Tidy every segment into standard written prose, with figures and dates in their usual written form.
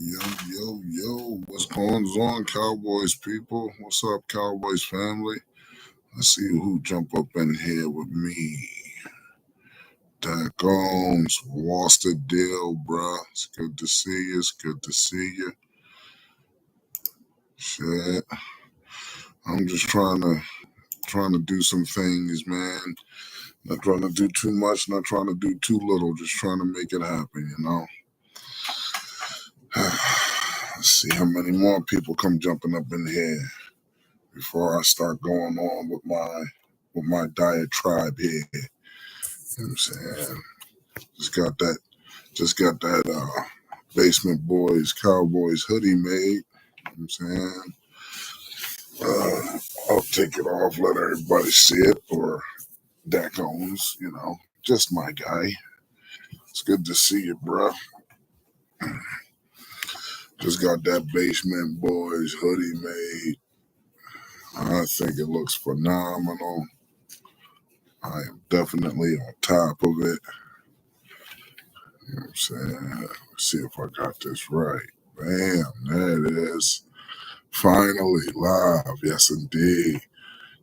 Yo, yo, yo, what's going on, Cowboys people? What's up, Cowboys family? Let's see who jump up in here with me. Dagones, lost the deal, bruh. It's good to see you. It's good to see you. Shit. I'm just trying to do some things, man. Not trying to do too much, not trying to do too little, just trying to make it happen, you know. Let's see how many more people come jumping up in here before I start going on with my diatribe here. You know what I'm saying? Just got that Basement Boys Cowboys hoodie made. You know what I'm saying? I'll take it off, let everybody see it, or Dak Owens, just my guy. It's good to see you, bro. Just got that Basement Boys hoodie made. I think it looks phenomenal. I am definitely on top of it. You know what I'm saying? Let's see if I got this right. Bam, there it is. Finally live. Yes, indeed.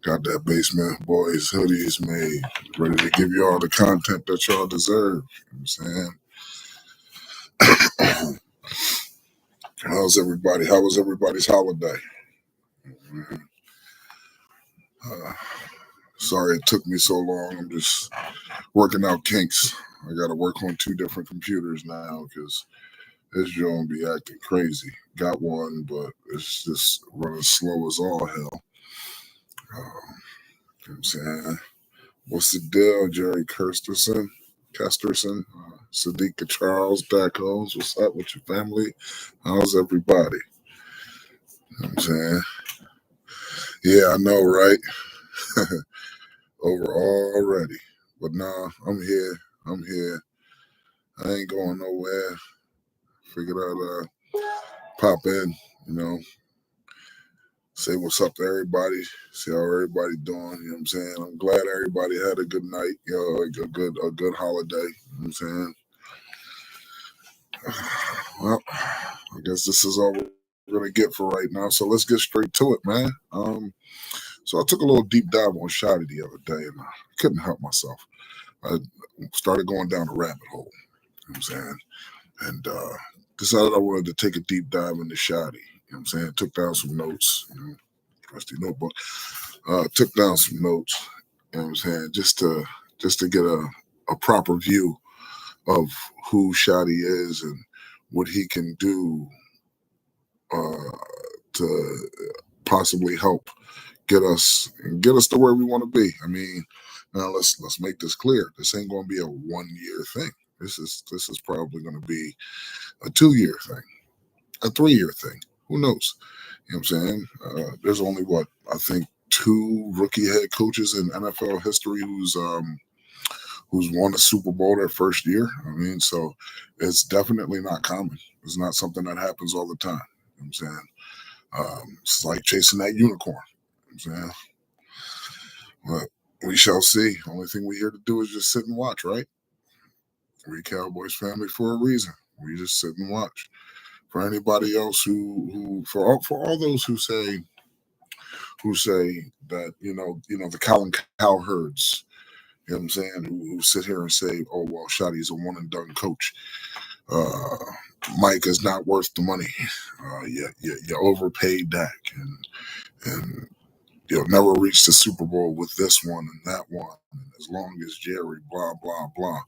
Got that Basement Boys hoodies made. Ready to give you all the content that y'all deserve. You know what I'm saying? How was everybody's holiday? Sorry it took me so long. I'm just working out kinks. I got to work on 2 different computers now because this joint be acting crazy. Got one, but it's just running slow as all hell. You know what I'm saying? What's the deal, Jerry Kesterson, Sadiqa Charles, Dak Holmes? What's up with your family? How's everybody? You know what I'm saying? Yeah, I know, right? Over already. But nah, I'm here. I ain't going nowhere. Figured I'd pop in, say what's up to everybody, see how everybody doing, you know what I'm saying? I'm glad everybody had a good night, a good holiday, you know what I'm saying? Well, I guess this is all we're gonna get for right now. So let's get straight to it, man. So I took a little deep dive on SCHOTTY the other day and I couldn't help myself. I started going down a rabbit hole, you know what I'm saying? And decided I wanted to take a deep dive into SCHOTTY, you know what I'm saying? Took down some notes, trusty notebook. Took down some notes, you know what I'm saying, just to get a proper view of who SCHOTTY is and what he can do to possibly help get us to where we want to be. I mean, now let's make this clear. This ain't going to be a 1-year thing. This is probably going to be a 2-year thing, a 3-year thing. Who knows? You know what I'm saying? There's only I think 2 rookie head coaches in NFL history who's won a Super Bowl their first year. I mean, so it's definitely not common. It's not something that happens all the time. You know what I'm saying? It's like chasing that unicorn. You know what I'm saying? But we shall see. Only thing we're here to do is just sit and watch, right? We Cowboys family for a reason. We just sit and watch. For anybody else for all those who say that the Colin Cowherds, you know what I'm saying, who sit here and say, oh well, SCHOTTY's a one and done coach. Mike is not worth the money. You overpaid Dak, and you'll never reach the Super Bowl with this one and that one. And as long as Jerry, blah blah blah.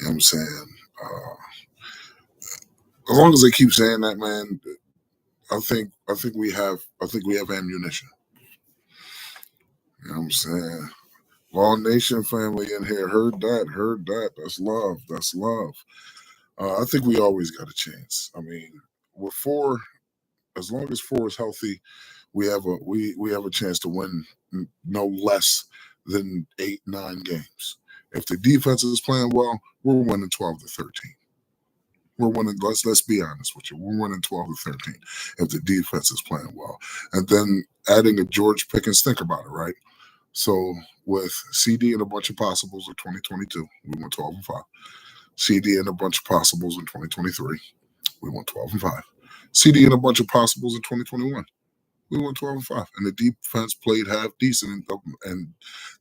You know what I'm saying? As long as they keep saying that, man, I think we have ammunition. You know what I'm saying? All Nation family in here heard that. That's love. That's love. I think we always got a chance. I mean, with 4, as long as 4 is healthy, we have a chance to win no less than 8, 9 games. If the defense is playing well, we're winning 12 to 13. We're winning. Let's be honest with you. We're winning 12 to 13 if the defense is playing well. And then adding a George Pickens, think about it, right? So with CD and a bunch of possibles in 2022, we went 12 and 5. CD and a bunch of possibles in 2023, we went 12 and 5. CD and a bunch of possibles in 2021. We went 12-5, and the defense played half decent, and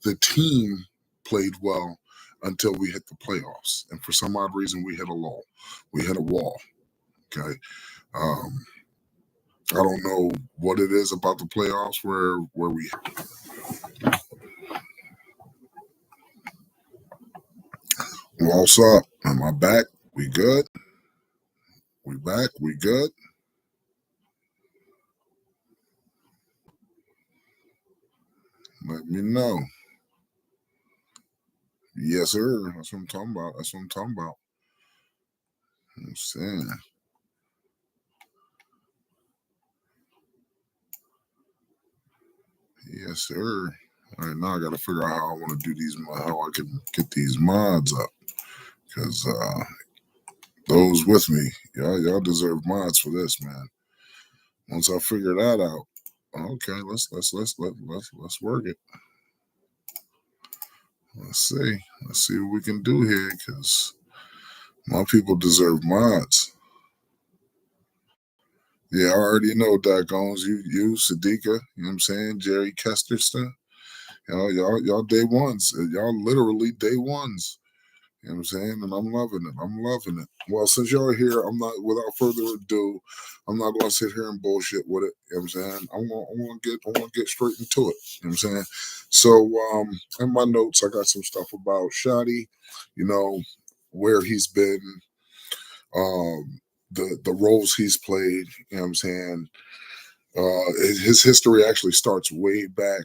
the team played well until we hit the playoffs. And for some odd reason, we hit a lull. We hit a wall. Okay. Um, I don't know what it is about the playoffs where we. What's up? Am I back? We good? We back? We good? Let me know. Yes, sir. That's what I'm talking about. That's what I'm talking about. I'm saying. Yes, sir. All right, now I got to figure out how I want to do these, how I can get these mods up, because those with me, y'all deserve mods for this, man. Once I figure that out, okay, let's work it. Let's see what we can do here, because my people deserve mods. Yeah, I already know, Dagones, you, Sadiqa, you know what I'm saying, Jerry Kesterson, y'all day ones, y'all literally day ones. You know what I'm saying? And I'm loving it. I'm loving it. Well, since y'all are here, I'm not, without further ado, I'm not going to sit here and bullshit with it. You know what I'm saying? I want to get straight into it. You know what I'm saying? So, in my notes, I got some stuff about Schotty, you know, where he's been, the roles he's played, you know what I'm saying? His history actually starts way back,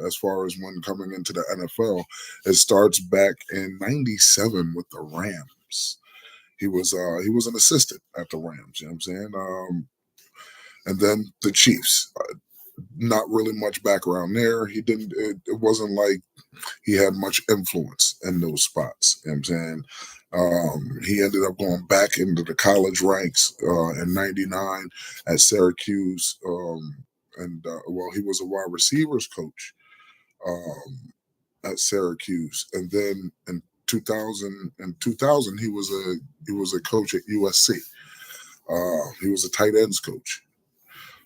as far as when coming into the NFL. It starts back in '97 with the Rams. He was an assistant at the Rams. You know what I'm saying? And then the Chiefs. Not really much background there. He didn't. It wasn't like he had much influence in those spots. You know what I'm saying? He ended up going back into the college ranks in '99 at Syracuse. And well, he was a wide receivers coach at Syracuse, and then in 2000 he was a coach at USC. He was a tight ends coach.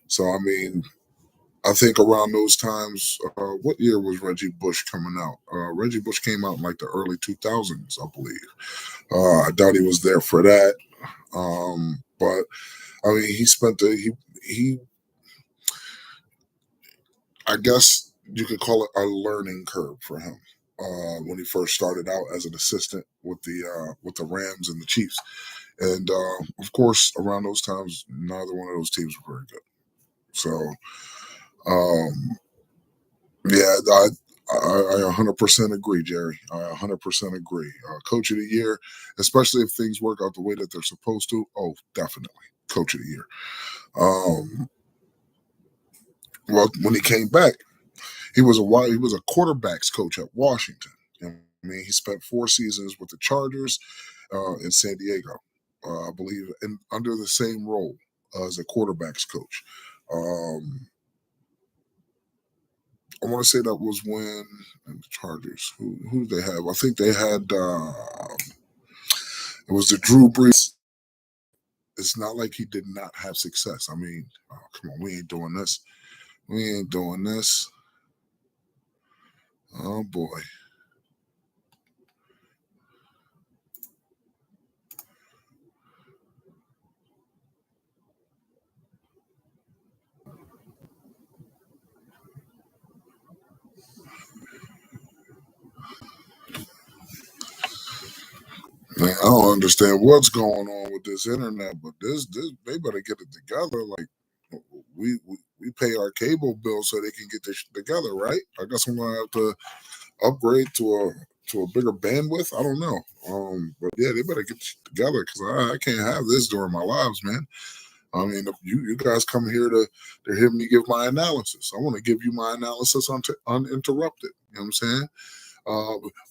So I mean, I think around those times, what year was Reggie Bush coming out? Reggie Bush came out in like the early 2000s, I believe. I doubt he was there for that. But I mean, he spent he I guess you could call it a learning curve for him when he first started out as an assistant with the Rams and the Chiefs. And of course, around those times, neither one of those teams were very good. So um, yeah, I 100% agree, Jerry. I 100% agree. Coach of the year, especially if things work out the way that they're supposed to. Oh, definitely, Coach of the year. Um, well, when he came back, he was a quarterbacks coach at Washington. You know, I mean, he spent 4 seasons with the Chargers in San Diego, I believe, and under the same role as a quarterbacks coach. Um, I want to say that was when and the Chargers. Who did they have? I think they had it was the Drew Brees. It's not like he did not have success. I mean, oh, come on, we ain't doing this. We ain't doing this. Oh boy. Man, I don't understand what's going on with this internet, but this they better get it together. Like we pay our cable bill so they can get this together, right? I guess I'm gonna have to upgrade to a bigger bandwidth. I don't know. But yeah, they better get this together because I can't have this during my lives, man. I mean, if you guys come here to hear me give my analysis. I want to give you my analysis uninterrupted. You know what I'm saying?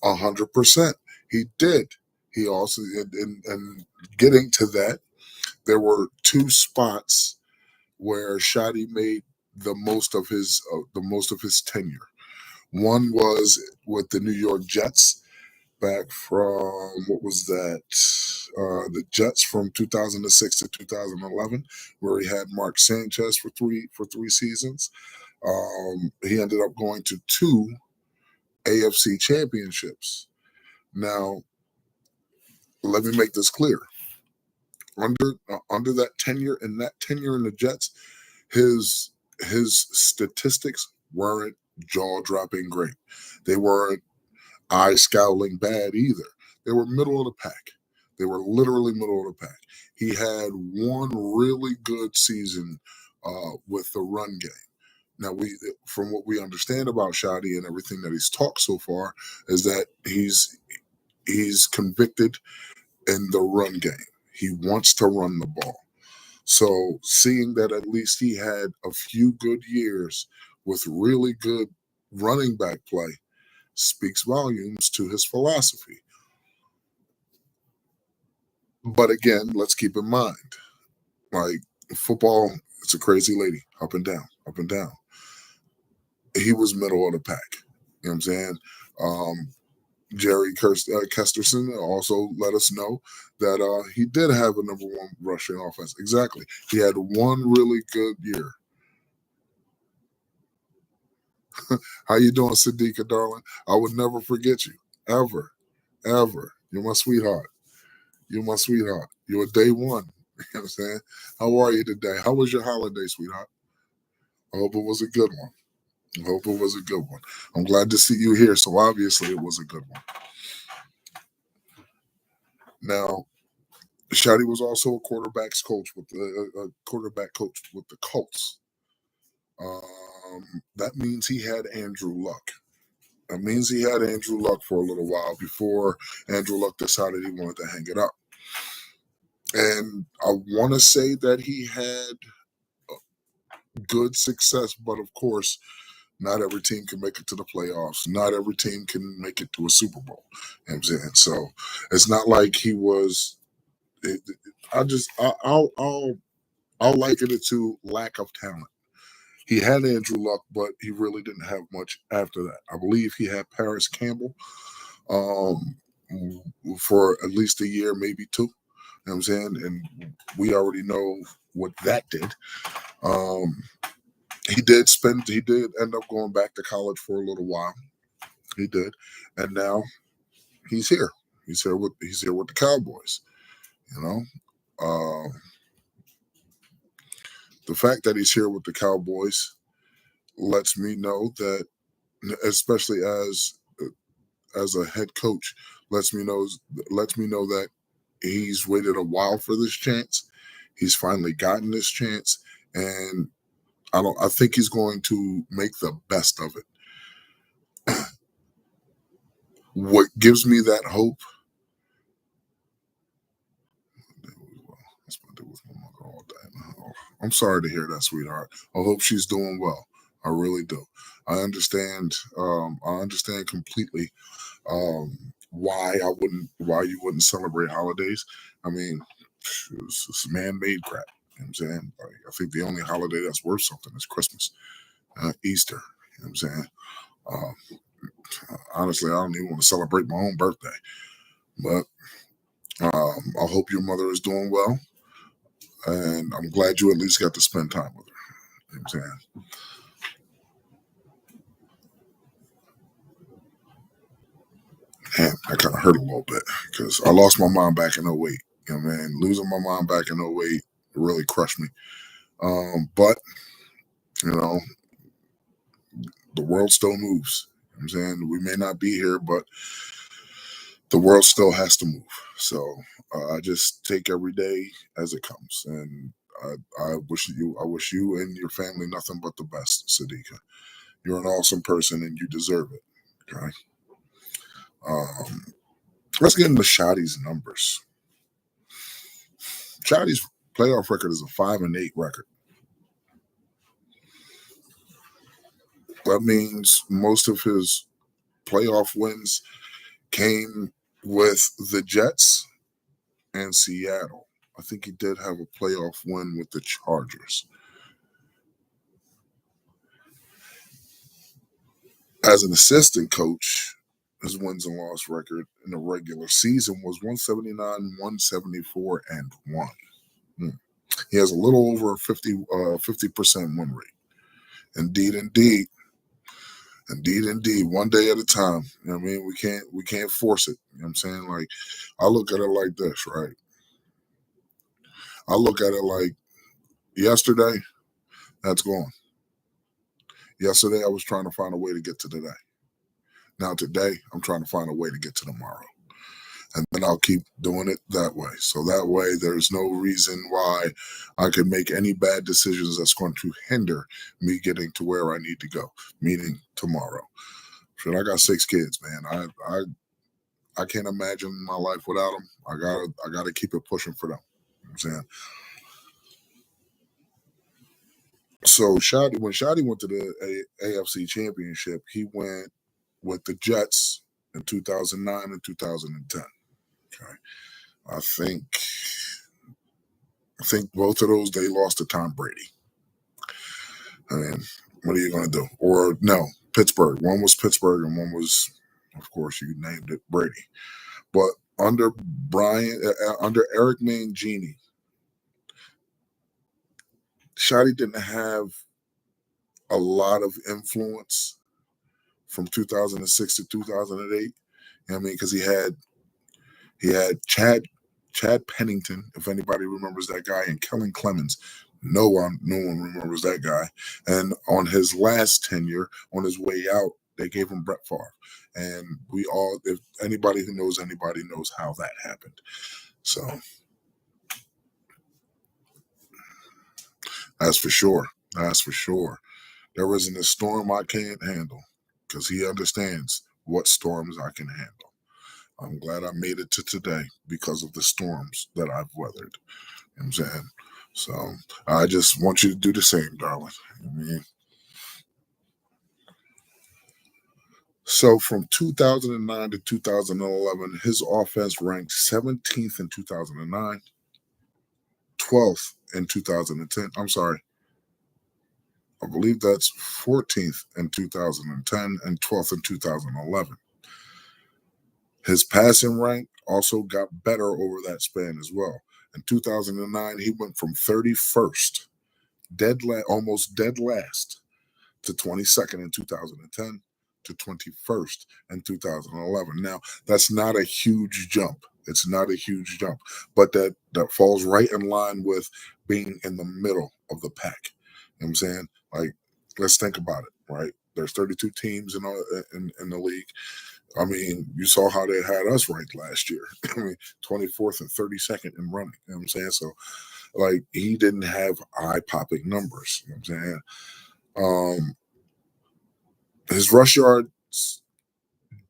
100%. He did. He also, and getting to that, there were 2 spots where Shotty made the most of his tenure. One was with the New York Jets, back from what was that? The Jets from 2006 to 2011, where he had Mark Sanchez for three seasons. He ended up going to two AFC championships. Now, let me make this clear. Under that tenure in the Jets, his statistics weren't jaw dropping great. They weren't eye scowling bad either. They were middle of the pack. They were literally middle of the pack. He had one really good season with the run game. Now, from what we understand about Schotty and everything that he's talked so far, is that he's convicted in the run game. He wants to run the ball. So seeing that at least he had a few good years with really good running back play speaks volumes to his philosophy. But again, let's keep in mind, like football, it's a crazy lady, up and down, up and down. He was middle of the pack. You know what I'm saying? Jerry Kesterson also let us know that he did have a number one rushing offense. Exactly. He had one really good year. How you doing, Sadiqa, darling? I would never forget you. Ever. Ever. You're my sweetheart. You're my sweetheart. You're day one. You know what I'm saying? How are you today? How was your holiday, sweetheart? I hope it was a good one. I hope it was a good one. I'm glad to see you here. So obviously it was a good one. Now, Shotty was also a quarterback coach with the Colts. That means he had Andrew Luck. That means he had Andrew Luck for a little while before Andrew Luck decided he wanted to hang it up. And I want to say that he had good success, but of course, not every team can make it to the playoffs. Not every team can make it to a Super Bowl. You know what I'm saying? So it's not like he was. I'll liken it to lack of talent. He had Andrew Luck, but he really didn't have much after that. I believe he had Paris Campbell um, for at least a year, maybe two. You know what I'm saying? And we already know what that did. Um, he did end up going back to college for a little while. He did. And now he's here. He's here with the Cowboys. You know? The fact that he's here with the Cowboys lets me know that, especially as a head coach, lets me know that he's waited a while for this chance. He's finally gotten this chance, and I think he's going to make the best of it. What gives me that hope? I spent it with my mother all day. I'm sorry to hear that, sweetheart. I hope she's doing well. I really do. I understand. I understand completely why you wouldn't celebrate holidays. I mean, it's man-made crap. You know what I'm saying? Like, I think the only holiday that's worth something is Christmas, Easter. You know what I'm saying? Honestly, I don't even want to celebrate my own birthday. But I hope your mother is doing well, and I'm glad you at least got to spend time with her. You know what I'm saying? Man, that kind of hurt a little bit because I lost my mom back in '08. You know, man, losing my mom back in '08 really crushed me. But you know, the world still moves. You know what I'm saying, we may not be here, but the world still has to move. So I just take every day as it comes, and I wish you and your family nothing but the best, Sadiqa. You're an awesome person, and you deserve it. Okay. Um, let's get into Shotty's numbers. Shotty's playoff record is a 5-8 record. That means most of his playoff wins came with the Jets and Seattle. I think he did have a playoff win with the Chargers. As an assistant coach, his wins and loss record in the regular season was 179, 174, and 1. He has a little over 50% win rate. Indeed. One day at a time. You know what I mean? We can't force it. You know what I'm saying? Like, I look at it like this, right? I look at it like yesterday, that's gone. Yesterday, I was trying to find a way to get to today. Now today, I'm trying to find a way to get to tomorrow. And then I'll keep doing it that way. So that way, there's no reason why I could make any bad decisions that's going to hinder me getting to where I need to go, meaning tomorrow. Shit, I got 6 kids, man. I can't imagine my life without them. I gotta keep it pushing for them. You know what I'm saying? So when Shotty went to the AFC Championship, he went with the Jets in 2009 and 2010. Okay. I think both of those they lost to Tom Brady. I mean, what are you going to do? Or no, Pittsburgh. One was Pittsburgh and one was, of course, you named it, Brady. But under Eric Mangini, Shotty didn't have a lot of influence from 2006 to 2008. You know what I mean? Because he had Chad Pennington, if anybody remembers that guy, and Kellen Clemens. No one remembers that guy. And on his last tenure, on his way out, they gave him Brett Favre. And if anybody who knows anybody knows how that happened. So that's for sure. That's for sure. There isn't a storm I can't handle because he understands what storms I can handle. I'm glad I made it to today because of the storms that I've weathered. You know what I'm saying? So I just want you to do the same, darling. I mean, so from 2009 to 2011, his offense ranked 17th in 2009, 12th in 2010. I'm sorry. I believe that's 14th in 2010 and 12th in 2011. His passing rank also got better over that span as well. In 2009, he went from 31st, almost dead last, to 22nd in 2010 to 21st in 2011. Now, that's not a huge jump. It's not a huge jump, but that falls right in line with being in the middle of the pack. You know what I'm saying? Like, let's think about it, right? There's 32 teams in the league. I mean, you saw how they had us ranked last year. I mean, 24th and 32nd in running. You know what I'm saying? So, like, he didn't have eye-popping numbers. You know what I'm saying? His rush yards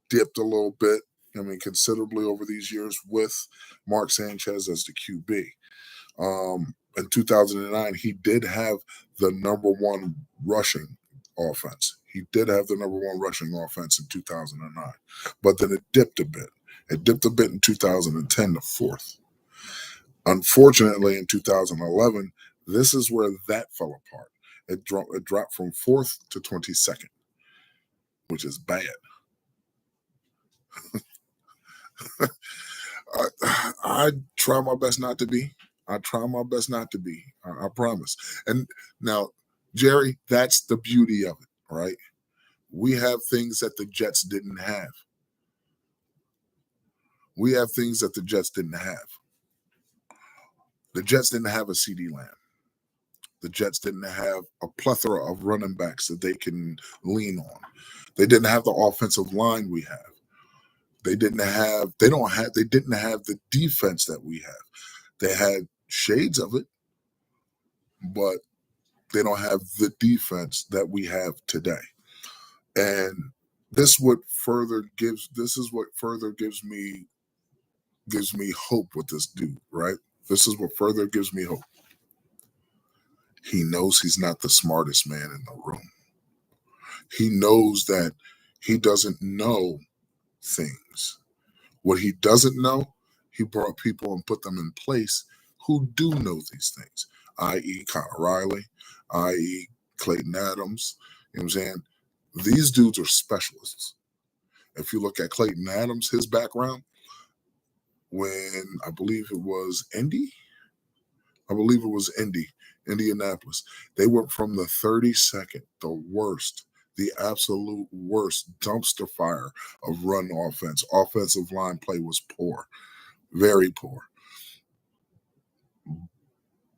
dipped a little bit, I mean, considerably over these years with Mark Sanchez as the QB. In 2009, he did have the number one rushing offense. He did have the number one rushing offense in 2009, but then it dipped a bit. It dipped a bit in 2010 to 4th. Unfortunately, in 2011, this is where that fell apart. It dropped from 4th to 22nd, which is bad. I try my best not to be. I try my best not to be. I promise. And now, Jerry, that's the beauty of it, right? We have things that the Jets didn't have. We have things that the Jets didn't have. The Jets didn't have a CD Lamb. The Jets didn't have a plethora of running backs that they can lean on. They didn't have the offensive line we have. They didn't have the defense that we have. They had shades of it, but they don't have the defense that we have today. And this is what further gives me hope with this dude, right? This is what further gives me hope. He knows he's not the smartest man in the room. He knows that he doesn't know things. What he doesn't know, he brought people and put them in place who do know these things, i.e. Connor Riley, i.e. Clayton Adams. You know what I'm saying? These dudes are specialists. If you look at Clayton Adams, his background, when I believe it was Indianapolis, they went from the 32nd, the worst, the absolute worst dumpster fire of run offense. Offensive line play was poor, very poor.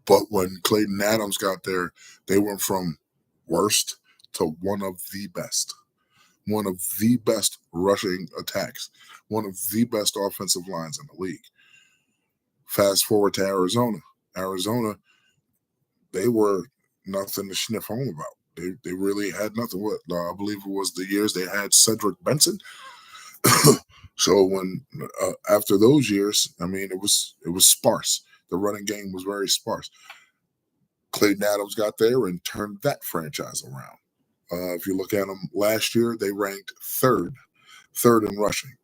But when Clayton Adams got there, they went from worst to one of the best rushing attacks, one of the best offensive lines in the league. Fast forward to Arizona. Arizona, they were nothing to sniff home about. They really had nothing. What I believe it was the years they had Cedric Benson. So when after those years, I mean, it was sparse. The running game was very sparse. Clayton Adams got there and turned that franchise around. If you look at them last year, they ranked third in rushing.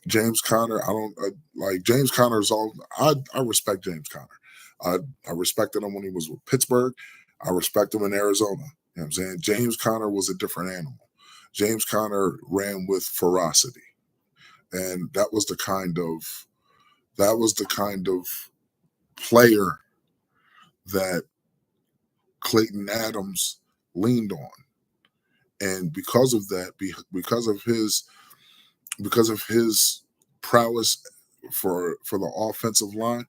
James Conner, I don't like James Conner is all. I respect James Conner. I respected him when he was with Pittsburgh. I respect him in Arizona. You know what I'm saying? James Conner was a different animal. James Conner ran with ferocity, and that was the kind of player that Clayton Adams leaned on. And because of that, because of his prowess for the offensive line,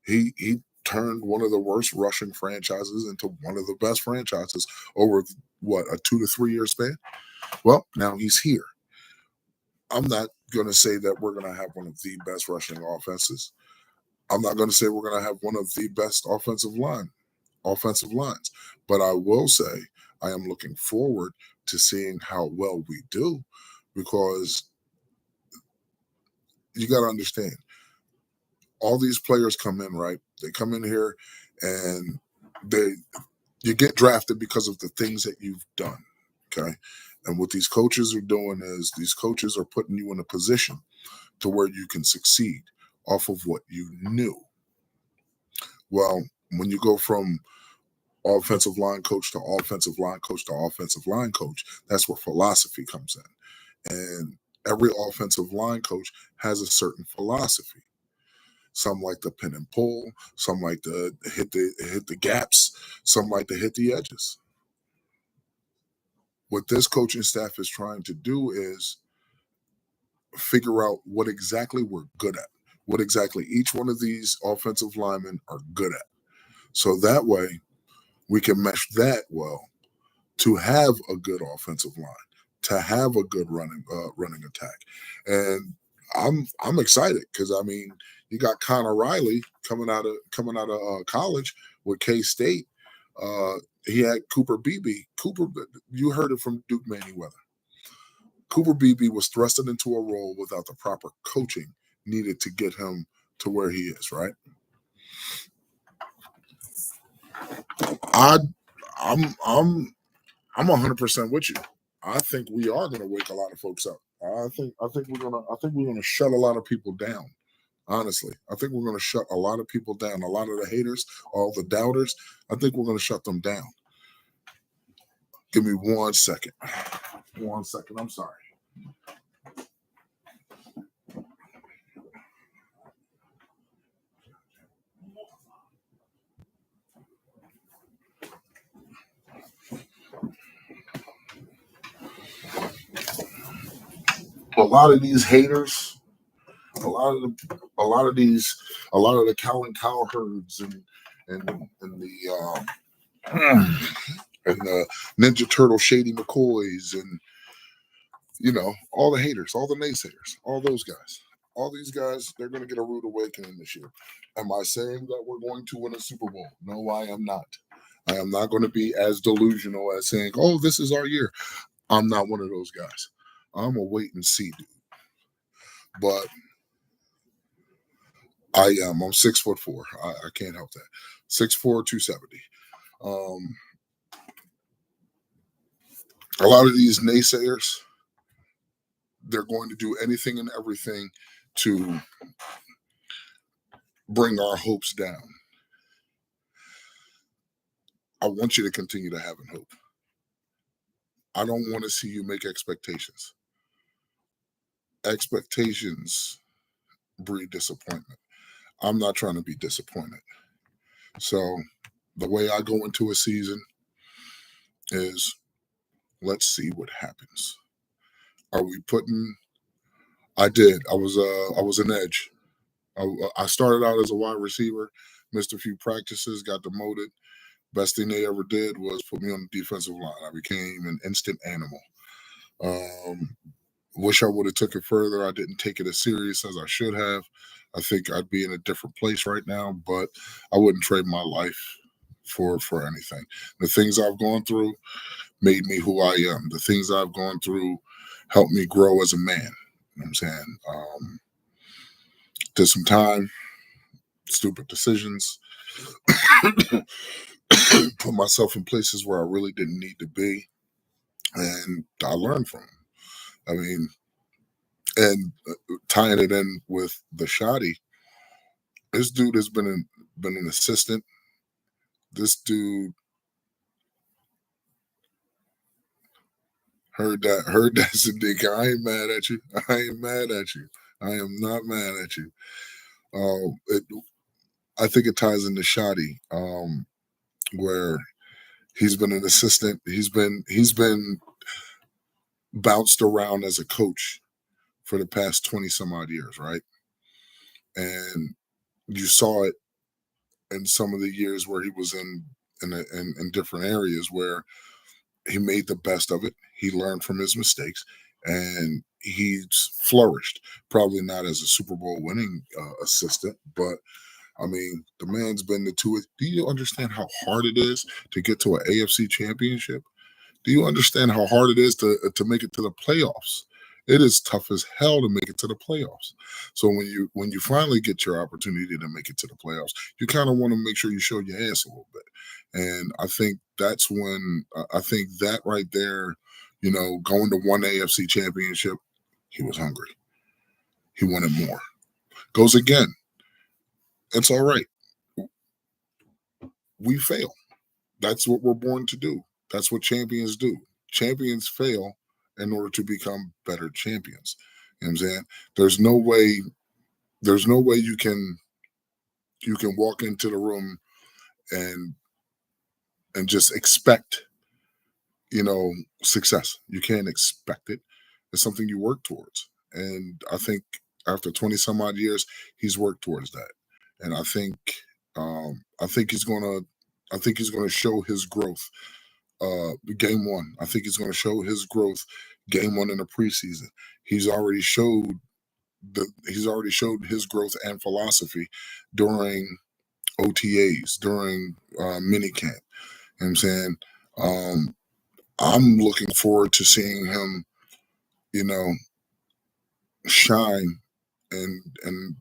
he turned one of the worst rushing franchises into one of the best franchises over what, a 2 to 3 year span. Well, now he's here. I'm not going to say that we're going to have one of the best rushing offenses. I'm not going to say we're going to have one of the best offensive lines, but I will say I am looking forward to seeing how well we do, because you got to understand, all these players come in, right? They come in here and you get drafted because of the things that you've done. Okay. And what these coaches are doing is these coaches are putting you in a position to where you can succeed off of what you knew. Well, when you go from offensive line coach to offensive line coach to offensive line coach, that's where philosophy comes in. And every offensive line coach has a certain philosophy. Some like to pin and pull, some like to hit the gaps, some like to hit the edges. What this coaching staff is trying to do is figure out what exactly we're good at, what exactly each one of these offensive linemen are good at. So that way we can mesh that well to have a good offensive line, to have a good running attack. And I'm excited because, I mean, you got Connor Riley coming out of college with K-State. He had Cooper Beebe. You heard it from Duke Manyweather. Cooper Beebe was thrusted into a role without the proper coaching needed to get him to where he is, right? I'm 100% with you. I think we are going to wake a lot of folks up. I think we're gonna shut a lot of people down. Honestly, I think we're going to shut a lot of people down. A lot of the haters, all the doubters. I think we're going to shut them down. Give me 1 second. 1 second. I'm sorry. A lot of these haters, a lot of the Calvin Cowherds and the and the Ninja Turtle Shady McCoys, and all the haters, all the naysayers, all those guys, all these guys, they're going to get a rude awakening this year. Am I saying that we're going to win a Super Bowl? No, I am not. I am not going to be as delusional as saying, "Oh, this is our year." I'm not one of those guys. I'm a wait and see dude. But I am. I'm 6'4". I can't help that. 6'4", 270. Um, a lot of these naysayers, they're going to do anything and everything to bring our hopes down. I want you to continue to have hope. I don't want to see you make expectations. expectations breed disappointment. I'm not trying to be disappointed. So the way I go into a season is let's see what happens. Are we putting I did. I was an edge. I started out as a wide receiver, missed a few practices, got demoted. Best thing they ever did was put me on the defensive line. I became an instant animal. Um, Wish I would have took it further. I didn't take it as serious as I should have. I think I'd be in a different place right now, but I wouldn't trade my life for anything. The things I've gone through made me who I am. The things I've gone through helped me grow as a man. You know what I'm saying? Did some time, stupid decisions, put myself in places where I really didn't need to be, and I learned from them. I mean, and tying it in with the Shotty, this dude has been an assistant. This dude heard that Sadiq. I ain't mad at you. I ain't mad at you. I am not mad at you. I think it ties into Shotty, where he's been an assistant. He's been bounced around as a coach for the past 20 some odd years, right? And you saw it in some of the years where he was in different areas where he made the best of it. He learned from his mistakes, and he's flourished. Probably not as a Super Bowl winning assistant, but I mean, the man's been to two. Do you understand how hard it is to get to an AFC championship? Do you understand how hard it is to make it to the playoffs? It is tough as hell to make it to the playoffs. So when you finally get your opportunity to make it to the playoffs, you kind of want to make sure you show your ass a little bit. And I think that's when I think that right there, you know, going to one AFC championship, he was hungry. He wanted more. Goes again. It's all right. We fail. That's what we're born to do. That's what champions do. Champions fail in order to become better champions. You know what I'm saying? There's no way you can walk into the room and just expect, you know, success. You can't expect it. It's something you work towards. And I think after 20 some odd years, he's worked towards that. And I think he's gonna show his growth game one. I think he's going to show his growth game one in the preseason. He's already showed he's already showed his growth and philosophy during OTAs, during mini camp. You know what I'm saying? Um, I'm looking forward to seeing him, you know, shine and and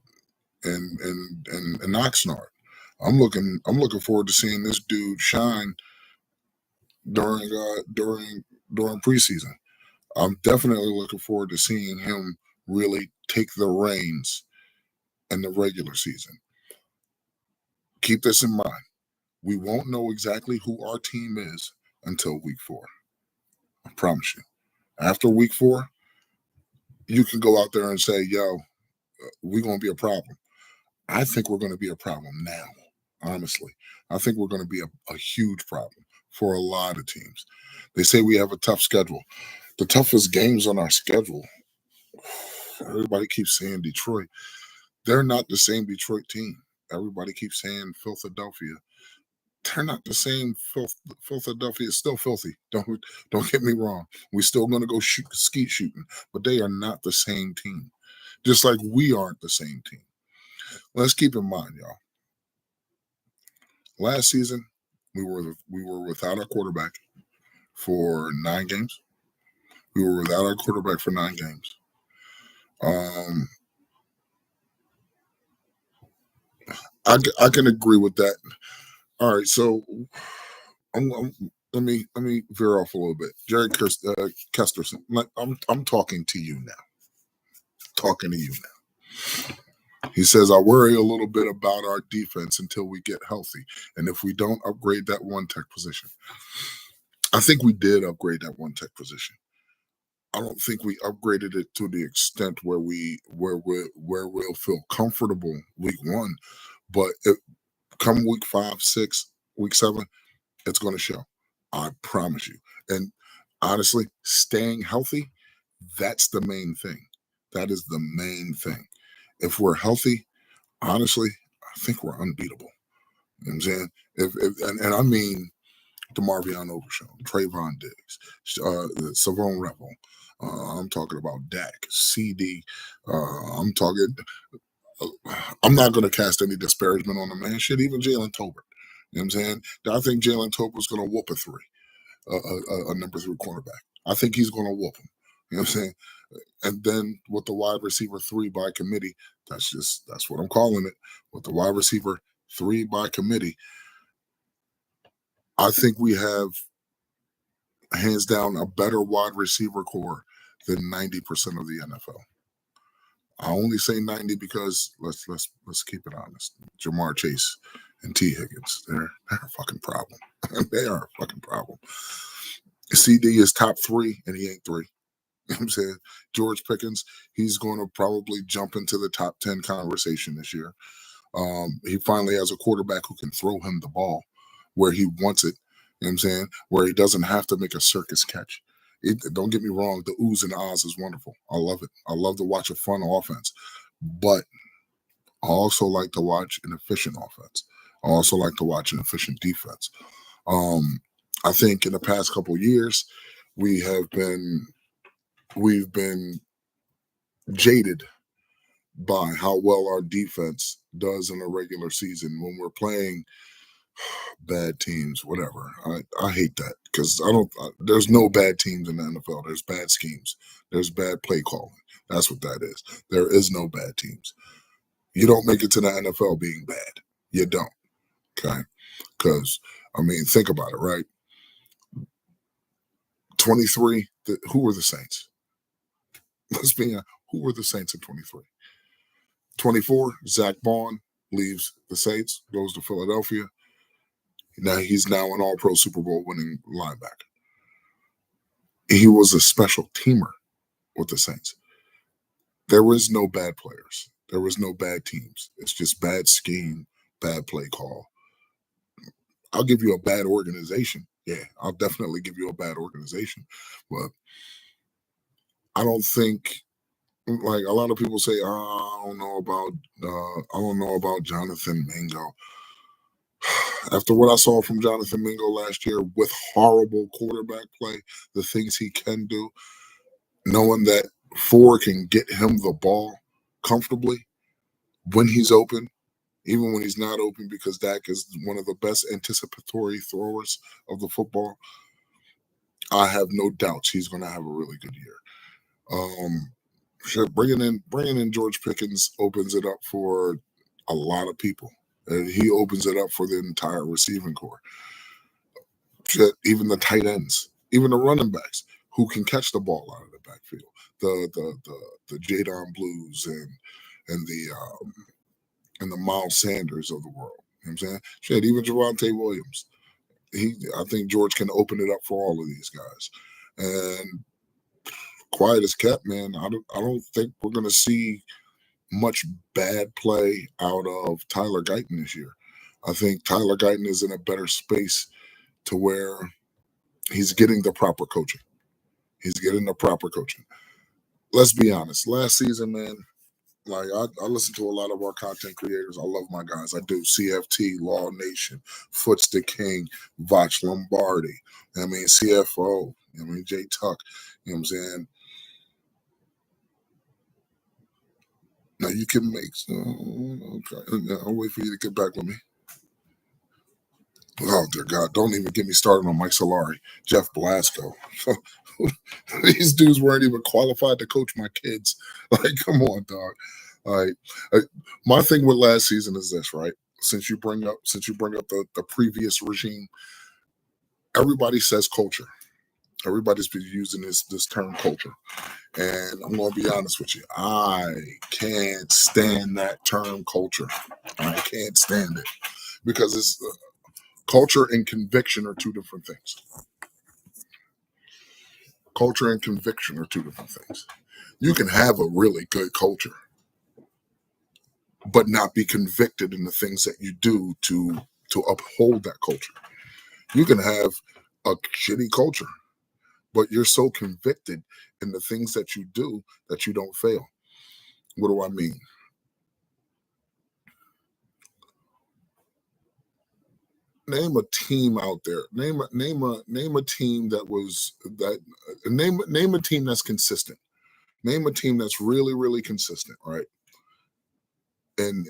and Oxnard. I'm looking forward to seeing this dude shine during during preseason. I'm definitely looking forward to seeing him really take the reins in the regular season. Keep this in mind. We won't know exactly who our team is until week 4. I promise you. After week 4, you can go out there and say, yo, we're going to be a problem. I think we're going to be a problem now, honestly. I think we're going to be a huge problem for a lot of teams. They say we have a tough schedule. The toughest games on our schedule, everybody keeps saying Detroit. They're not the same Detroit team. Everybody keeps saying Philadelphia. They're not the same. Philadelphia is still filthy. Don't get me wrong. We're still going to go shoot skeet shooting, but they are not the same team. Just like we aren't the same team. Let's keep in mind, y'all. Last season, we were without our quarterback for 9 games. We were without our quarterback for 9 games. I can agree with that. All right, so let me veer off a little bit. Jerry Kesterson, I'm talking to you now. Talking to you now. He says, I worry a little bit about our defense until we get healthy, and if we don't upgrade that one tech position. I think we did upgrade that one tech position. I don't think we upgraded it to the extent where we'll feel comfortable week one. But come week 5, 6, week 7, it's going to show. I promise you. And honestly, staying healthy, that's the main thing. That is the main thing. If we're healthy, honestly, I think we're unbeatable. You know what I'm saying? And I mean DeMarvion Overshown, Trayvon Diggs, Savon Revel. I'm talking about Dak, CD. I'm talking. I'm not going to cast any disparagement on the man. Shit, even Jalen Tolbert. You know what I'm saying? I think Jalen Tolbert's going to whoop a 3, a number 3 cornerback. I think he's going to whoop him. You know what I'm saying? And then with the wide receiver 3 by committee, that's what I'm calling it. With the wide receiver 3 by committee, I think we have hands down a better wide receiver core than 90% of the NFL. I only say 90 because let's keep it honest. Jamar Chase and T. Higgins, they're a fucking problem. They are a fucking problem. CD is top 3 and he ain't 3. You know what I'm saying? George Pickens, he's going to probably jump into the top 10 conversation this year. He finally has a quarterback who can throw him the ball where he wants it. You know what I'm saying? Where he doesn't have to make a circus catch. Don't get me wrong, the oohs and ahs is wonderful. I love it. I love to watch a fun offense. But I also like to watch an efficient offense. I also like to watch an efficient defense. I think in the past couple of years, we've been jaded by how well our defense does in a regular season when we're playing bad teams, whatever. I hate that because there's no bad teams in the NFL. There's bad schemes. There's bad play calling. That's what that is. There is no bad teams. You don't make it to the NFL being bad. You don't. Okay. Because, I mean, think about it, right? 23, who were the Saints? Let's be honest. Who were the Saints in 23? 24, Zach Bond leaves the Saints, goes to Philadelphia. Now he's now an all-pro Super Bowl winning linebacker. He was a special teamer with the Saints. There was no bad players. There was no bad teams. It's just bad scheme, bad play call. I'll give you a bad organization. Yeah, I'll definitely give you a bad organization. But I don't think, like a lot of people say, I don't know about Jonathan Mingo. After what I saw from Jonathan Mingo last year with horrible quarterback play, the things he can do, knowing that 4 can get him the ball comfortably when he's open, even when he's not open, because Dak is one of the best anticipatory throwers of the football, I have no doubts he's going to have a really good year. Bringing in George Pickens opens it up for a lot of people. And he opens it up for the entire receiving corps. Even the tight ends, even the running backs who can catch the ball out of the backfield. The Jadon Blues and the Miles Sanders of the world. You know what I'm saying? Shit, even Javonte Williams. I think George can open it up for all of these guys. And quiet as kept, man. I don't think we're gonna see much bad play out of Tyler Guyton this year. I think Tyler Guyton is in a better space to where he's getting the proper coaching. He's getting the proper coaching. Let's be honest. Last season, man, like I listen to a lot of our content creators. I love my guys. I do CFT, Law Nation, Foots the King, Vach Lombardi. I mean CFO. I mean Jay Tuck. You know what I'm saying? Now you can make. Okay, I'll wait for you to get back with me. Oh dear God! Don't even get me started on Mike Solari, Jeff Blasco. These dudes weren't even qualified to coach my kids. Like, come on, dog. My thing with last season is this, right? Since you bring up the previous regime, everybody says culture. Everybody's been using this term culture, and I'm gonna be honest with you. I can't stand that term culture. I can't stand it because it's culture and conviction are two different things. Culture and conviction are two different things. You can have a really good culture, but not be convicted in the things that you do to uphold that culture. You can have a shitty culture, but you're so convicted in the things that you do that you don't fail. What do I mean? Name a team out there. Name a team that was that name a team that's consistent. Name a team that's really consistent, right? And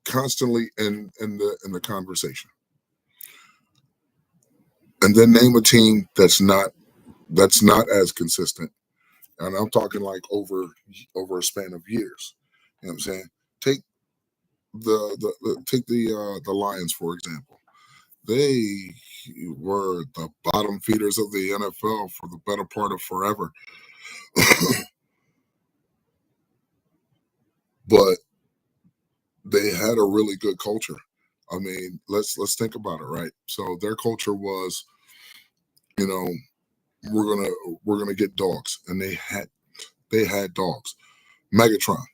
constantly in the conversation. And then name a team that's not as consistent. And I'm talking like over a span of years. You know what I'm saying? Take the Lions, for example. They were the bottom feeders of the NFL for the better part of forever. But they had a really good culture. I mean, let's think about it, right? So their culture was, you know, we're gonna get dogs, and they had dogs. Megatron,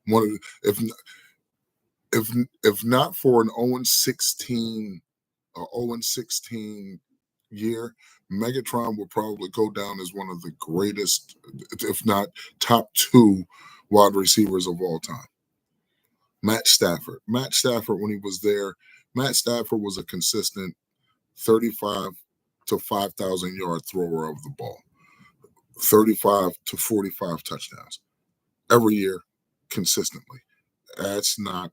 one of the, if not for an 0-16 0-16 year, Megatron would probably go down as one of the greatest, if not top two, wide receivers of all time. Matt Stafford. Matt Stafford, when he was there, Matt Stafford was a consistent 35 to 5,000 yard thrower of the ball, 35 to 45 touchdowns every year, consistently. That's not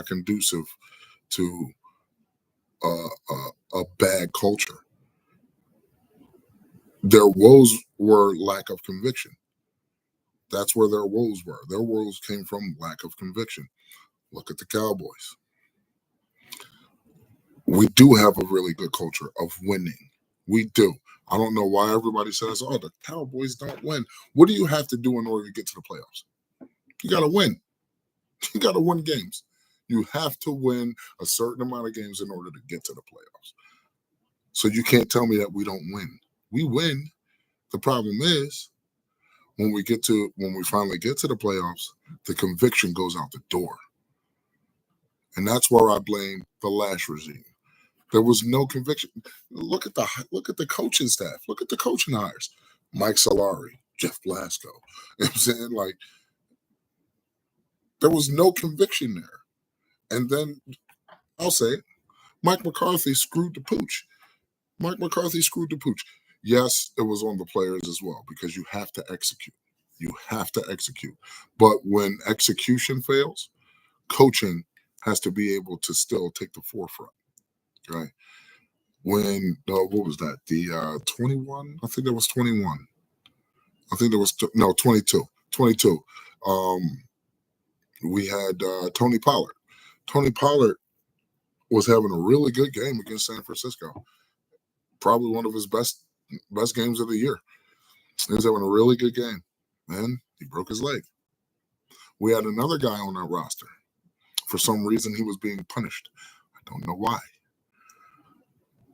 conducive to a bad culture. Their woes were lack of conviction. That's where their woes were. Their woes came from lack of conviction. Look at the Cowboys. We do have a really good culture of winning. We do. I don't know why everybody says, oh, the Cowboys don't win. What do you have to do in order to get to the playoffs? You got to win. You got to win games. You have to win a certain amount of games in order to get to the playoffs. So you can't tell me that we don't win. We win. The problem is when we finally get to the playoffs, the conviction goes out the door. And that's where I blame the last regime. There was no conviction. Look at the coaching staff. Look at the coaching hires. Mike Solari, Jeff Blasco. You know what I'm saying? Like, there was no conviction there. And then I'll say it, Mike McCarthy screwed the pooch. Mike McCarthy screwed the pooch. Yes, it was on the players as well, because you have to execute. You have to execute. But when execution fails, coaching has to be able to still take the forefront. Right? When what was that? The 21? I think there was 21. I think there was 22. 22. We had Tony Pollard. Tony Pollard was having a really good game against San Francisco. Probably one of his best games of the year. He was having a really good game. And he broke his leg. We had another guy on that roster. For some reason, he was being punished. I don't know why.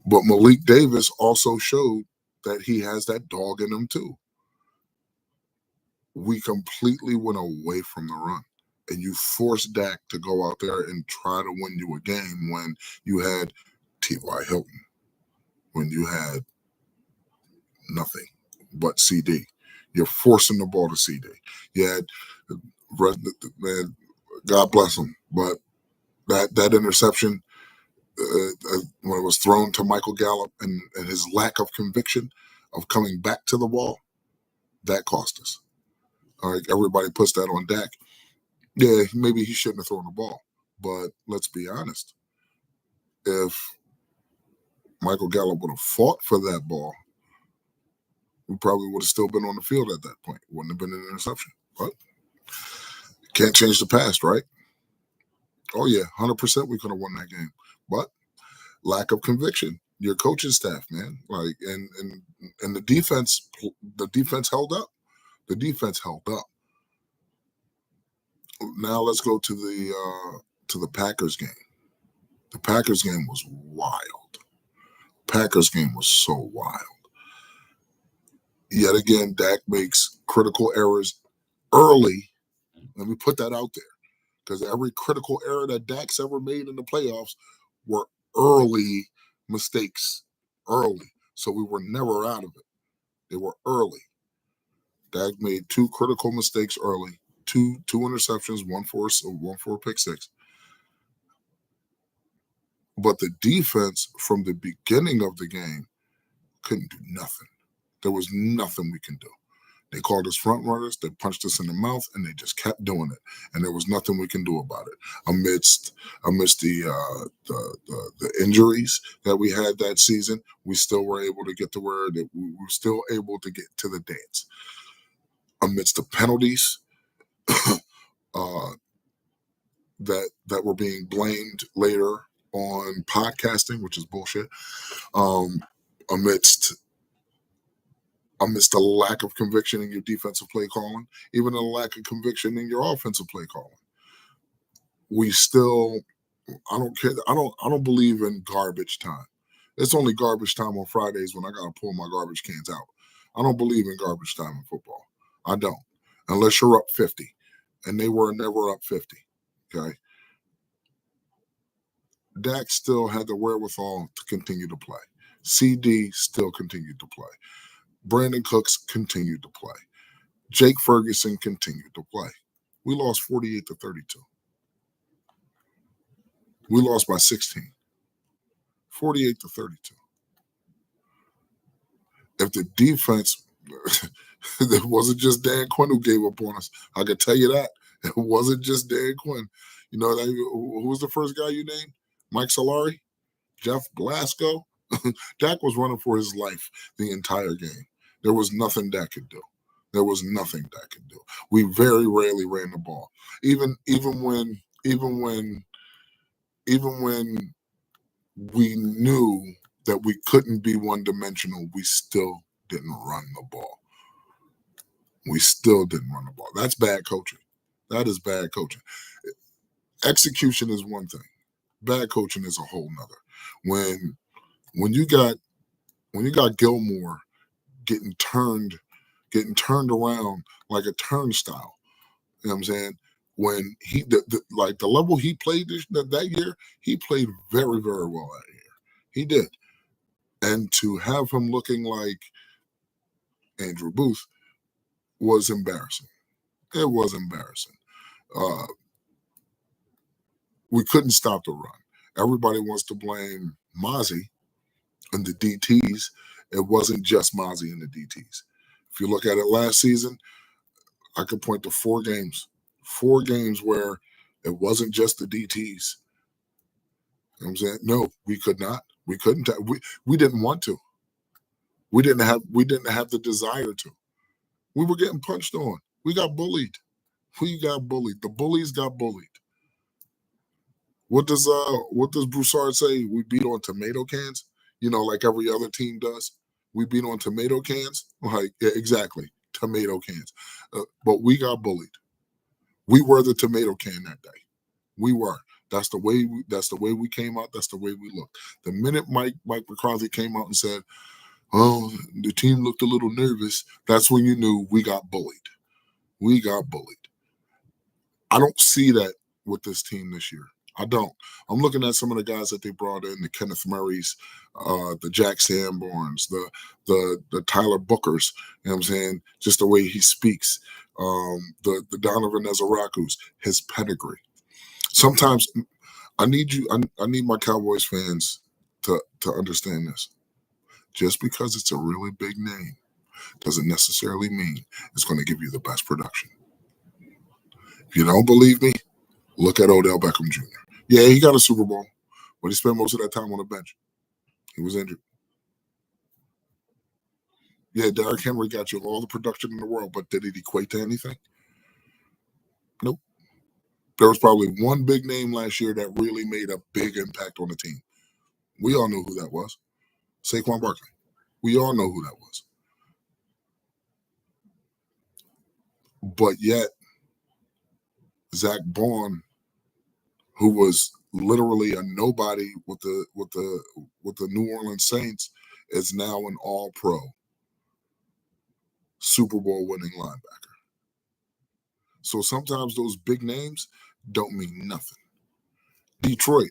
But Malik Davis also showed that he has that dog in him too. We completely went away from the run. And you forced Dak to go out there and try to win you a game when you had T.Y. Hilton, when you had nothing but CD. You're forcing the ball to CD. You had, man, God bless him, but that interception, when it was thrown to Michael Gallup and his lack of conviction of coming back to the ball, that cost us. All right, everybody puts that on Dak. Yeah, maybe he shouldn't have thrown the ball, but let's be honest. If Michael Gallup would have fought for that ball, we probably would have still been on the field at that point. Wouldn't have been an interception. But can't change the past, right? Oh yeah, 100% we could have won that game. But lack of conviction. Your coaching staff, man. Like and the defense held up. The defense held up. Now let's go to the Packers game. The Packers game was wild. Packers game was so wild. Yet again, Dak makes critical errors early. Let me put that out there, because every critical error that Dak's ever made in the playoffs were early mistakes, early. So we were never out of it. They were early. Dak made 2 critical mistakes early, two interceptions, one for a pick six. But the defense from the beginning of the game couldn't do nothing. There was nothing we can do. They called us front runners, they punched us in the mouth, and they just kept doing it. And there was nothing we can do about it. Amidst the injuries that we had that season, we still were able to get to where we were still able to get to the dance. Amidst the penalties that were being blamed later on podcasting, which is bullshit. Amidst the lack of conviction in your defensive play calling, even the lack of conviction in your offensive play calling, we still, I don't care. I don't believe in garbage time. It's only garbage time on Fridays when I gotta pull my garbage cans out. I don't believe in garbage time in football. I don't, unless you're up 50, and they were never up 50. Okay, Dak still had the wherewithal to continue to play. CD still continued to play. Brandon Cooks continued to play. Jake Ferguson continued to play. We lost 48-32. We lost by 16. 48-32. If the defense, it wasn't just Dan Quinn who gave up on us. I can tell you that. It wasn't just Dan Quinn. You know, who was the first guy you named? Mike Solari? Jeff Blasco? Dak was running for his life the entire game. There was nothing Dak could do. There was nothing Dak could do. We very rarely ran the ball. Even when we knew that we couldn't be one-dimensional, we still didn't run the ball. We still didn't run the ball. That's bad coaching. That is bad coaching. Execution is one thing. Bad coaching is a whole nother. When you got Gilmore getting turned around like a turnstile, you know what I'm saying? When he the level he played that year, he played very, very well that year. He did. And to have him looking like Andrew Booth was embarrassing. It was embarrassing. We couldn't stop the run. Everybody wants to blame Mozzie and the DTs. It wasn't just Mozzie and the DTs. If you look at it last season, I could point to 4 games where it wasn't just the DTs. You know what I'm saying? No, we could not. We couldn't. We didn't want to. We didn't have the desire to. We were getting punched on. We got bullied. The bullies got bullied. What does Broussard say? We beat on tomato cans, like every other team does. We beat on tomato cans. Like, yeah, exactly, tomato cans. But we got bullied. We were the tomato can that day. We were. That's the way we came out. That's the way we looked. The minute Mike McCarthy came out and said, "Oh, the team looked a little nervous," that's when you knew we got bullied. We got bullied. I don't see that with this team this year. I don't. I'm looking at some of the guys that they brought in, the Kenneth Murrays, the Jack Sanborns, the Tyler Bookers, you know what I'm saying? Just the way he speaks. The Donovan Ezerakus, his pedigree. Sometimes I need my Cowboys fans to understand this. Just because it's a really big name doesn't necessarily mean it's going to give you the best production. If you don't believe me, look at Odell Beckham Jr. Yeah, he got a Super Bowl, but he spent most of that time on the bench. He was injured. Yeah, Derrick Henry got you all the production in the world, but did it equate to anything? Nope. There was probably one big name last year that really made a big impact on the team. We all know who that was. Saquon Barkley. We all know who that was. But yet, Zach Bond, who was literally a nobody with the New Orleans Saints is now an All-Pro Super Bowl winning linebacker. So sometimes those big names don't mean nothing. Detroit,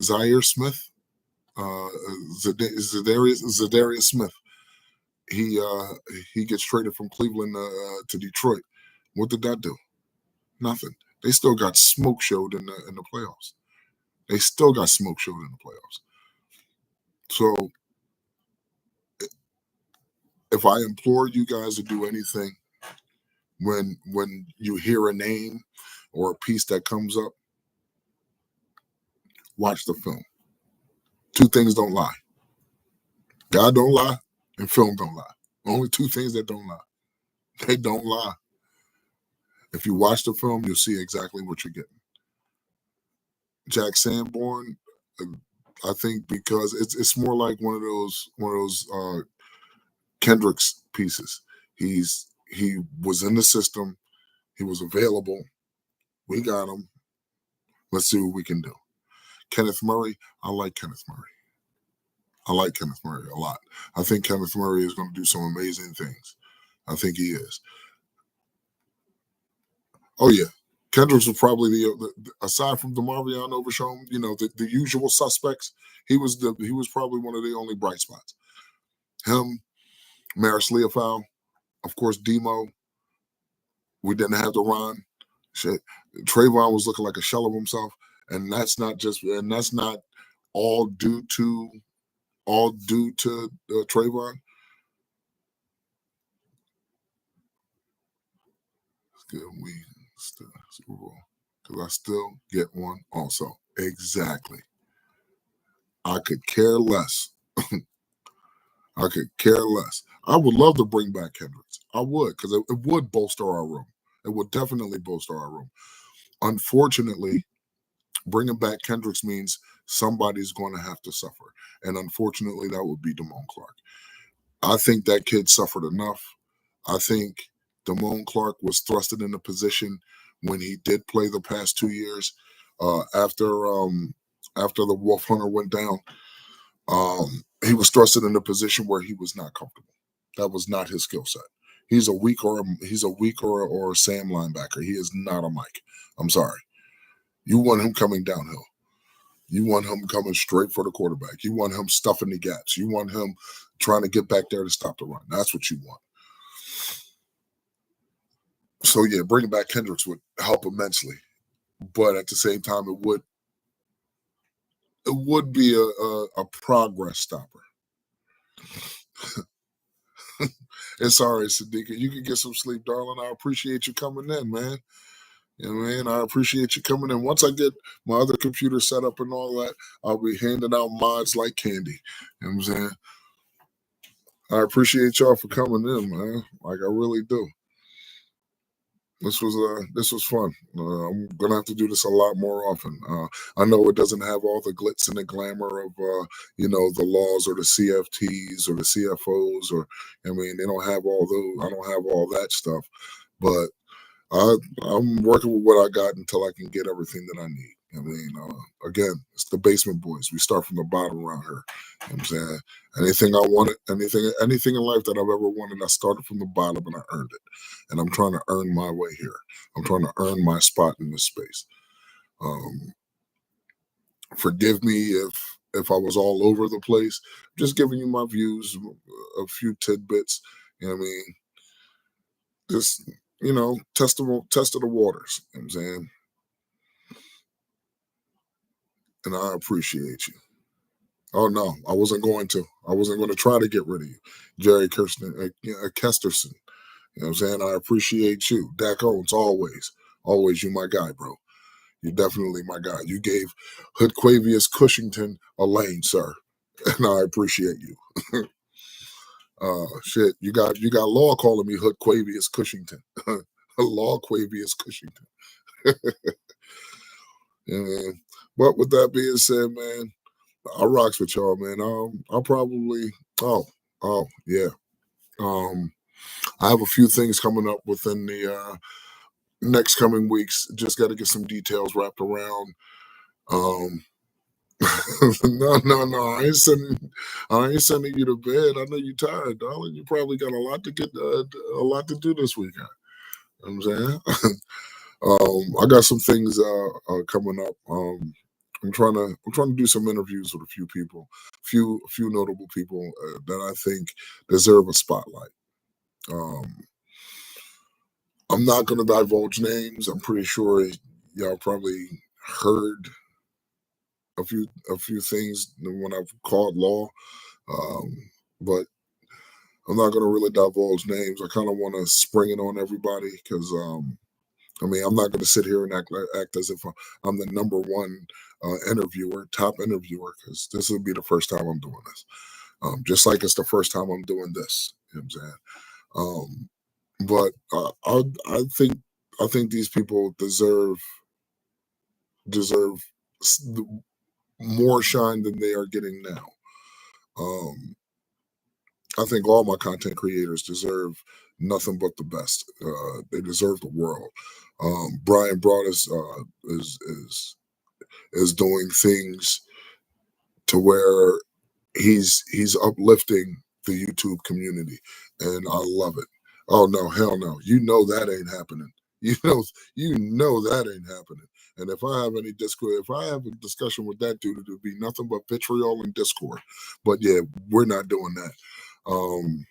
Zaire Smith, Zadarius Smith. He gets traded from Cleveland to Detroit. What did that do? Nothing. They still got smoke showed in the playoffs. They still got smoke showed in the playoffs. So if I implore you guys to do anything, when you hear a name or a piece that comes up, watch the film. Two things don't lie. God don't lie, and film don't lie. Only two things that don't lie. They don't lie. If you watch the film, you'll see exactly what you're getting. Jack Sanborn, I think, because it's more like one of those Kendrick's pieces. He was in the system. He was available. We got him. Let's see what we can do. Kenneth Murray, I like Kenneth Murray. I like Kenneth Murray a lot. I think Kenneth Murray is going to do some amazing things. I think he is. Oh yeah, Kendricks was probably the aside from DeMarvion Overshown, the usual suspects. He was probably one of the only bright spots. Him, Maris Leofow, of course, Demo. We didn't have the Ron. Shit, Trayvon was looking like a shell of himself, and that's not all due to Trayvon. Good, we still Super Bowl because I still get one also. Exactly. I could care less. I could care less. I would love to bring back Kendricks. I would, because it would bolster our room. It would definitely bolster our room. Unfortunately, bringing back Kendricks means somebody's going to have to suffer. And unfortunately, that would be Damone Clark. I think that kid suffered enough. I think Damone Clark was thrusted in a position when he did play the past 2 years after the Wolf Hunter went down. He was thrusted in a position where he was not comfortable. That was not his skill set. He's a weak or a Sam linebacker. He is not a Mike. I'm sorry. You want him coming downhill. You want him coming straight for the quarterback. You want him stuffing the gaps. You want him trying to get back there to stop the run. That's what you want. So yeah, bringing back Kendricks would help immensely, but at the same time, it would be a progress stopper. It's all right, Sadiqa. You can get some sleep, darling. I appreciate you coming in, man. You know what I mean? I appreciate you coming in. Once I get my other computer set up and all that, I'll be handing out mods like candy. You know what I'm saying? I appreciate y'all for coming in, man. Like, I really do. This was fun. I'm gonna have to do this a lot more often. I know it doesn't have all the glitz and the glamour of the laws or the CFTs or the CFOs, or they don't have all those. I don't have all that stuff, but I'm working with what I got until I can get everything that I need. Again, it's the basement boys. We start from the bottom around here. You know what I'm saying? Anything I wanted, anything in life that I've ever wanted, I started from the bottom and I earned it. And I'm trying to earn my way here. I'm trying to earn my spot in this space. Forgive me if I was all over the place. Just giving you my views, a few tidbits. You know what I mean? Just test of the waters. You know what I'm saying? And I appreciate you. Oh no, I wasn't going to. I wasn't going to try to get rid of you, Jerry Kesterson. You know what I'm saying? I appreciate you, Dak Owens. Always, you my guy, bro. You're definitely my guy. You gave Hood Quavius Cushington a lane, sir, and I appreciate you. Shit, you got Law calling me Hood Quavius Cushington. Law Quavius Cushington. Yeah, but with that being said, man, I rocks with y'all, man. I'll probably yeah. I have a few things coming up within next coming weeks. Just got to get some details wrapped around. Um, no. I ain't sending you to bed. I know you're tired, darling. You probably got a lot to a lot to do this weekend. You know what I'm saying. I got some things coming up. I'm trying to do some interviews with a few people, few notable people that I think deserve a spotlight. Um, I'm not going to divulge names. I'm pretty sure y'all probably heard a few things when I've called law, um, but I'm not going to really divulge names. I kind of want to spring it on everybody because I mean, I'm not going to sit here and act as if I'm the number one top interviewer, because this will be the first time I'm doing this. Just like it's the first time I'm doing this. You know what I'm saying? But I think these people deserve more shine than they are getting now. Um, I think all my content creators deserve nothing but the best. They deserve the world. Brian brought us is doing things to where he's uplifting the YouTube community, and I love it. Oh no, hell no! You know that ain't happening. You know that ain't happening. And if I have any discord, if I have a discussion with that dude, it'll be nothing but vitriol and discord. But yeah, we're not doing that. Um,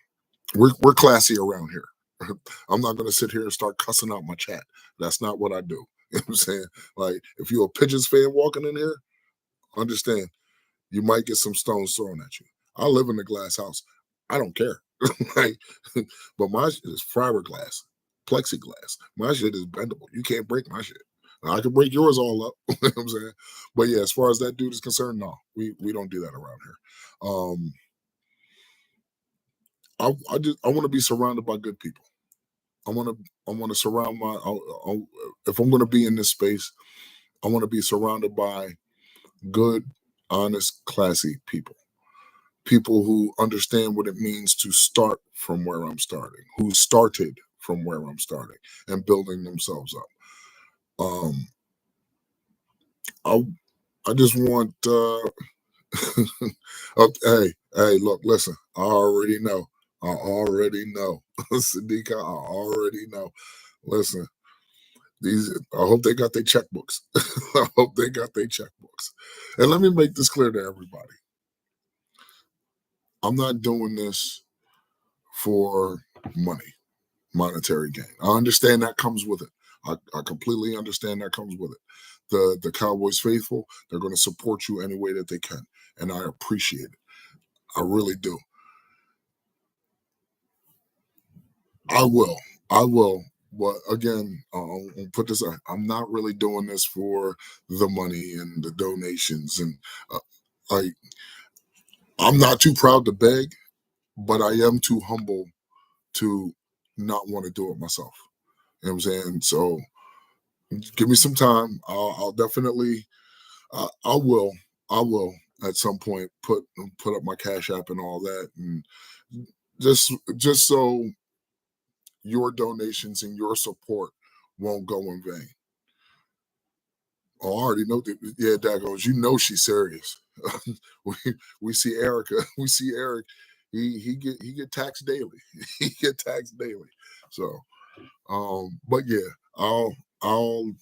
we're classy around here. I'm not gonna sit here and start cussing out my chat. That's not what I do. You know what I'm saying? Like, if you're a Pigeons fan walking in here, understand you might get some stones thrown at you. I live in a glass house. I don't care. Like, but my shit is fiberglass, plexiglass. My shit is bendable. You can't break my shit. Now, I can break yours all up. You know what I'm saying? But yeah, as far as that dude is concerned, no, we don't do that around here. I want to be surrounded by good people. I want to surround if I'm going to be in this space, I want to be surrounded by good, honest, classy people. People who understand what it means to start from where I'm starting, who started from where I'm starting and building themselves up. I I just want hey, look, listen, I already know. Sadiqa, I already know. Listen, I hope they got their checkbooks. I hope they got their checkbooks. And let me make this clear to everybody. I'm not doing this for money, monetary gain. I understand that comes with it. I completely understand that comes with it. The Cowboys faithful, they're going to support you any way that they can. And I appreciate it. I really do. I will. I will. But again, I'll put this out. I'm not really doing this for the money and the donations. And uh, I, I'm not too proud to beg, but I am too humble to not want to do it myself. You know what I'm saying? So give me some time. I'll definitely, I will, I will at some point put up my Cash App and all that, and just so your donations and your support won't go in vain. Oh, I already know that. Yeah, Daggos, you know she's serious. we we see Erica, we see Eric. He get taxed daily. He get taxed daily. So, but yeah, I'll I'll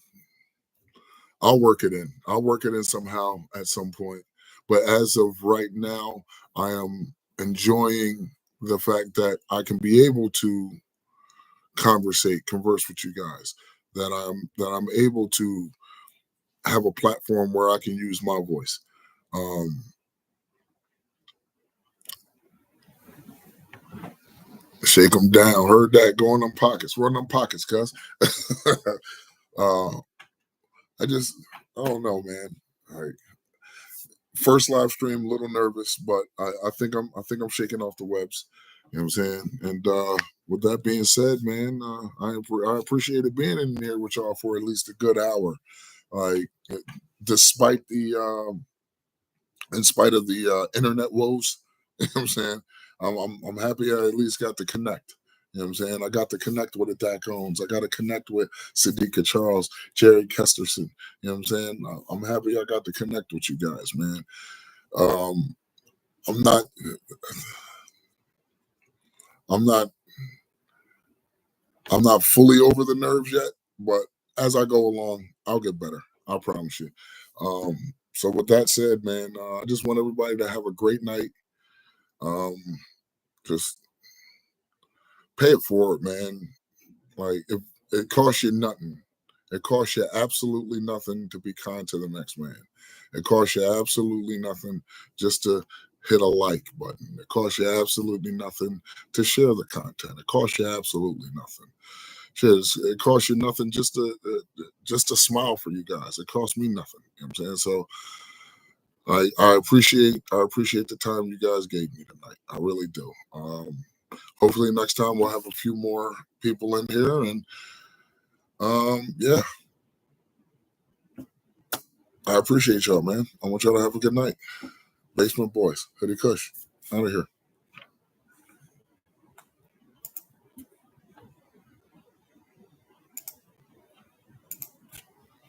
work it in. I'll work it in somehow at some point. But as of right now, I am enjoying the fact that I can be able to converse with you guys. That I'm able to have a platform where I can use my voice. Um, Shake them down. Heard that? Go in them pockets. Run them pockets, cuz. uh, I don't know, man. Like, first live stream, a little nervous, but I think I'm shaking off the webs. You know what I'm saying? And with that being said, man, I appreciated being in here with y'all for at least a good hour. Like, despite in spite of the internet woes, you know what I'm saying? I'm happy I at least got to connect. You know what I'm saying? I got to connect with Dak Owens. I got to connect with Sadiqa Charles, Jerry Kesterson. You know what I'm saying? I'm happy I got to connect with you guys, man. Um, I'm not, I'm not, I'm not fully over the nerves yet, but as I go along, I'll get better. I promise you. So with that said, man, I just want everybody to have a great night. Um, just pay it forward, man. Like if it costs you nothing, it costs you absolutely nothing to be kind to the next man. It costs you absolutely nothing just to hit a like button. It costs you absolutely nothing to share the content. It costs you absolutely nothing. Shit, it costs you nothing just to smile for you guys. It costs me nothing. You know what I'm saying? So I appreciate the time you guys gave me tonight. I really do. Hopefully next time we'll have a few more people in here, and yeah, I appreciate y'all, man. I want y'all to have a good night. Basement Boys, Hoodie Kush, out of here.